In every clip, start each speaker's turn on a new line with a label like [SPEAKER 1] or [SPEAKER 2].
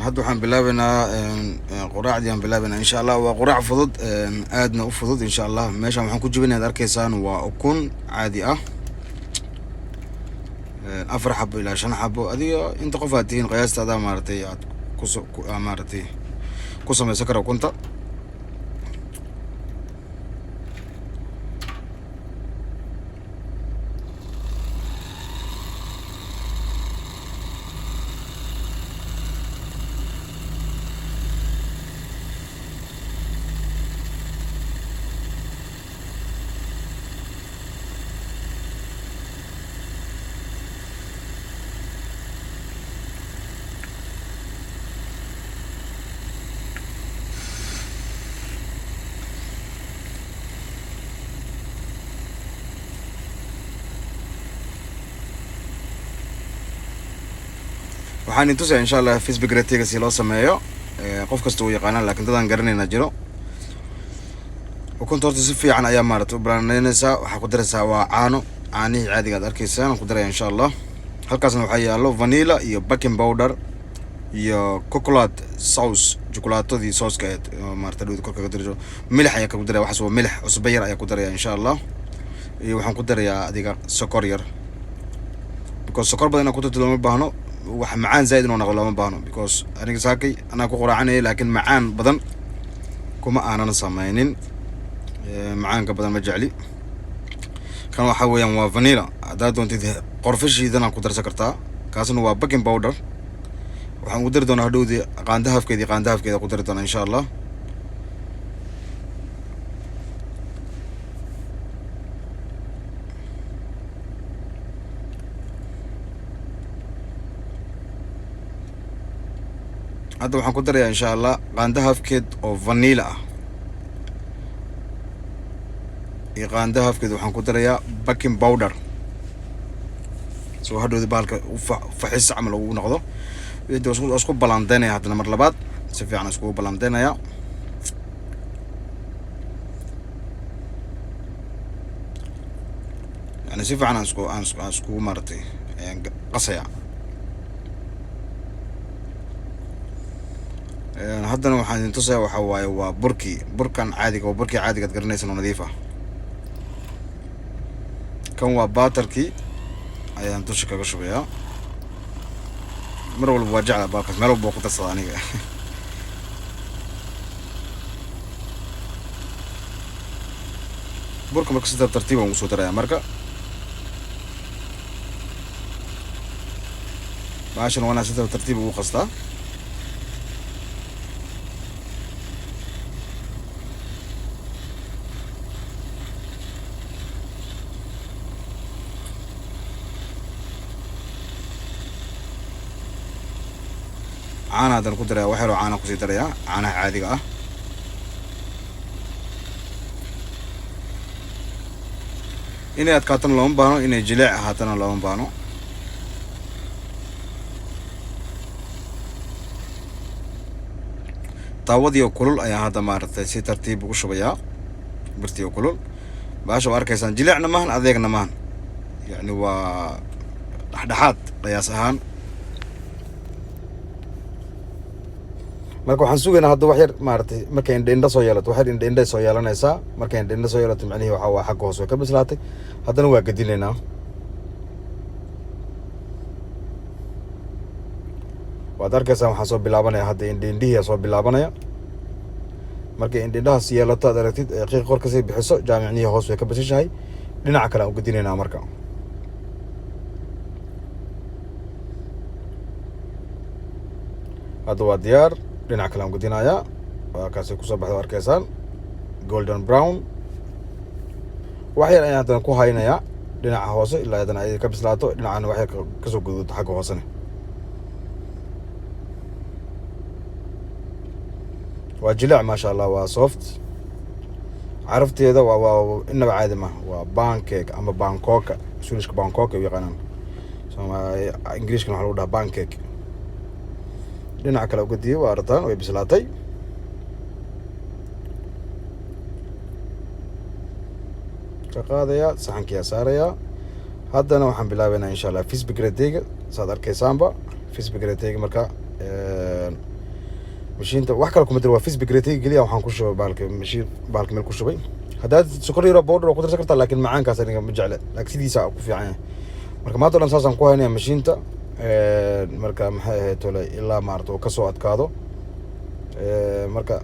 [SPEAKER 1] hadda waxaan bilaabaynaa quraacdii aan bilaabaynaa insha allah. waa quraac fudud, aadna u fudud insha allah. meeshaan waxaan ku jibinaya ad arkaysaan waa ukun caadi ah, 4 xabo ilaa 5 xabo, adiga inta qof aad tihiin qiyaastaada maaragtay aad maaragtay ku samaysan kara ukunta. waxaan intusaya insha allah Facebook ratiga si loo sameeyo. qof kasta uu yaqaanaan laakiin dadaan garanayna jiro. ukunta horta si fiican ayaa maaragtay u banaanaysaa. waxaa ku daraysaa waa caanihii caadiga aad arkaysaan ku daraya insha allah. halkaasna waxaa yaallo vanilla iyo baking powder iyo chocolate sauce, chocolaatadii sauce-ka ahayd maaragtay dhawda korka ka darajo. milix ayaa ku daraya, waxaas waa milix cusbo yar ayaa ku daraya insha allah. iyo waxaan ku darayaa adiga sokor yar, because sokor badan inaa ku darto looma baahno. wax macaan zaid inuu noqdo looma baahno, because aniga saakay anaa ku quraacanaya laakiin macaan badan kuma aanan samaynin. macaanka badan ma jecli. kan waxa weeyaan waa vanilla. haddaad doontid qorfashiidana ku darsan kartaa. kaasna waa baking powder. waxaan ku dari doonaa hadhowdii qaandahafkeeda ku dari doonaa insha allah. hadda waxaan ku darayaa insha allah qaandahafkeed oo vanilla ah, iyo qaandahafkeed waxaan ku darayaa baking powder, soo hadhowdii bahalka faxis camal ugu noqdo. isku balandeynaya haddana mar labaad si fiican iskugu balandeynaya. yani si fiican aan iskugu maaragtay qasaya. haddana waxaan idin tusaya waxa waaye waa burkan caadiga, waa burkii caadiga ad garanaysan oo nadiif ah. kan waa baatarkii ayaan dusha kaga shubayaa. mar walba waa jecla baalkaas, meel walba waa ku darsada aniga. burka marka si tartiib aan ugu soo darayaa. marka baashan waa inaan si tartiib ugu qastaa. caana haddana ku daraya, wax yaroo caana kusii daraya, caanaha caadiga ah. inay adkaatana looma baahno, inay jileec ahaatana looma baahno. taawadii oo kulul ayaan hadda maaragtay si tartiib ugu shubayaa. birtii oo kulul baasha waa arkaysaan, jileecna maahan adeegna maahan, yacni waa dhexdhexaad qiyaas ahaan. marka waxaan sugaynaa hadda wax yar maaragtay markay indha soo yeelato, wax yar indha soo yeelanaysaa. markay indha soo yeelato macnihii waxaa waa xagga hoose way ka bislaatay. haddana waa gedinaynaa. waad arkaysaan waxaan soo bilaabanaya hadda indhihiyaa soo bilaabanaya. markay indhahaas yeelato aad aragtid qiiq kor kasii bixiso, jaamicnihii hoos way ka basishahay. dhinaca kale aan u gedinaynaa. marka hadda waa diyaar. dhinac kale aan gudinayaa. waa kaasay kusoo baxda arkaysaan golden brown. wax yar ayaan haddana ku haynayaa dhinaca hoose ilaa haddana ay ka bislaato. dhinacana wax yar kasoo guduuto xagga hoosena. waa jileec maasha allah, waa soft. carafteeda waa inaba caadi ma, waa pancake ama bangkoka. Swedishka bangkoka u yaqaanaan, ingiriiskana waxaa lagu dhahaa pancake. dhinaca kale ugadiye waa aragtaan way bislaatay. ka qaadayaa saxankiyaa saarayaa. haddana waxaan bilaabaynaa insha allah Facebook rateyga. saad arkaysaanba Facebook rateyga marka mashiinta wax kale kuma diro waa Facebook reetay geliya waxaan ku shubay baalka meel ku shubay haddaad sokor yaro powder oo ku darsan kartaa laakiin macaankaas aniga ma jecla laakiin sidiisa ku fiican yahay marka maanta dhan saasaan ku haynaya mashiinta marka maxay ahayd tole ilaa maarto ka soo adkaado marka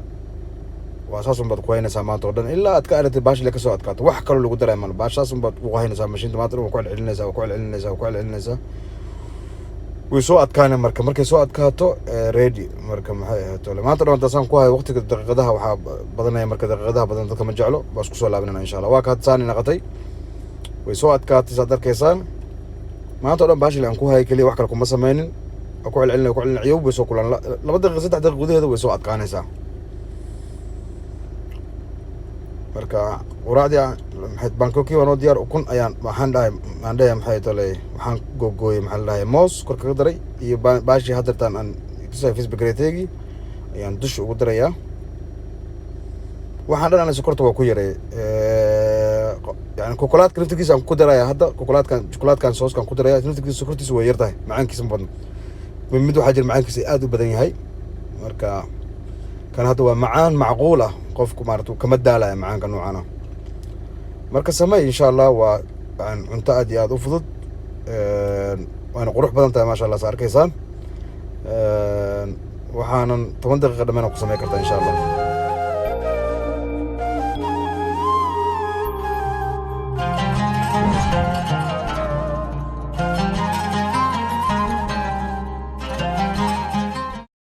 [SPEAKER 1] waa saas un baad ku haynaysaa maanta oo dhan ilaa aad ka aragtay baashile ka soo adkaato wax kaloo lagu daray mal baashaas un baad ku haynaysaa mashiinta maanta dhan ku celcelinaysaa way soo adkaanay markay soo adkaato ready marka maxay ahayd tole maanta dhan taasaan ku hayo waqtiga daqiiqadaha waxaa badanaya marka daqiiqadaha badan dadka ma jeclo baa isku soo laabanayna insha Allah waa ka hadsaani naqatay way soo adkaatay saad arkaysaan maanta dhan baashile aan ku hayo kaliya wax kale kuma sameynin ku celcelinay ciyow bay soo kulaan 2 daqiiqo 3 daqiiqo gudaheeda way soo adkaanaysaa marka quraacdii maxay bangkok waa noo diyaar ukun ayaan waxaan dhahay maxay tole waxaan googooyay maxaa la dhahay moos kor kaga daray iyo baashi hadartaan aan tusay Facebook reetaygi ayaan dush ugu darayaa waxaan dhan sokorta waa ku yaray yani kokolaadka naftigiisa aan ku daraya hadda kokolaadkan sooskan ku daraya naftigiisa sokortiisa way yartahay macaankiisa ma badna mid waxaa jira macaankiisa aad u badan yahay marka kan hadda waa macaan macquul ah qofku maartu kama daalaya macaanka noocan marka samay insha Allah waa cunto aad iyo aad u fudud waana qurux badan tahay ma sha Allah saarkaysaan waxaanan 10 daqiiqo dhamaan ku sameey kartaa insha Allah